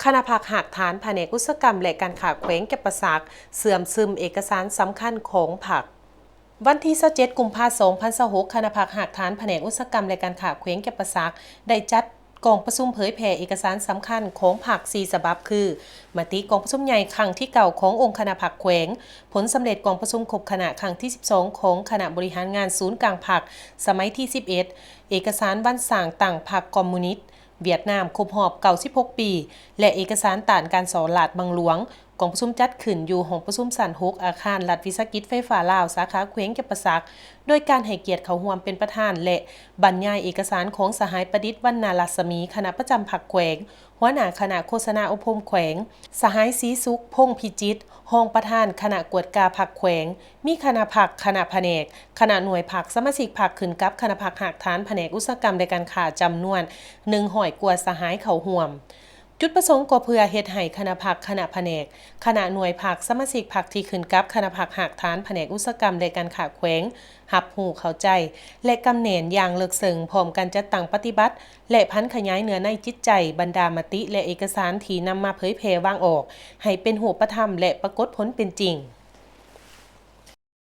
คณะผักหักฐานแผนกอุตสาหกรรมและการขาแขวงเก็บประสักเสื่อมซึมเอกสารสำคัญของผักวันที่27กุมภาพันธ์2026คณะผักหักฐานแผนกอุตสาหกรรมและการขาแขวงเก็บประสักได้จัดกองประชุมเผยแผ่เอกสารสำคัญของผัก4ฉบับคือมติกองประชุมใหญ่ครั้งที่เก่าขององค์คณะผักแขวงผลสำเร็จกองประชุมครบคณะครั้งที่12ของคณะบริหารงานศูนย์กลางผักสมัยที่11เอกสารวันสร้างตั้งพรรคคอมมิวนิสต์เวียดนามครบรอบ96ปีและเอกสารต้านการสอลาดบางหลวงกองประชุมจัดขึ้นอยู่ห้องประชุมสัน6อาคารรัฐวิสาหกิจไฟฟ้าลาวสาขาแขวงเก็บประสักโดยการให้เกียรติเขาร่วมเป็นประธานและบรรยายเอกสารของสหายประดิษฐ์วรรณรัศมีคณะประจำผักแขวงหัวหน้าคณะโฆษณาอบรมแขวงสหายศรีสุขพงษ์พิจิตรห้องประธานคณะกวดกาผักแขวงมีคณะผักคณะแผนกคณะหน่วยผักสมาชิกผักขึ้นกับคณะผักหักฐานแผนกอุตสาหกรรมในการค้าจำนวน100 กว่าสหายเขาร่วมจุดประสงค์ก็เพื่อเฮ็ดให้คณะผักคณะแผนกคณะหน่วยผักสมาชิกผักที่ขึ้นกับคณะผักหักฐานแผนกอุตสาหกรรมในการค้าแขวงรับรู้เข้าใจและกำเนิดอย่างลึกซึ้งพร้อมกันจัดตั้งปฏิบัติและพันขยายเนื้อในจิตใจบรรดามติและเอกสารที่นำมาเผยแพร่วางออกให้เป็นรูปธรรมและปรากฏผลเป็นจริง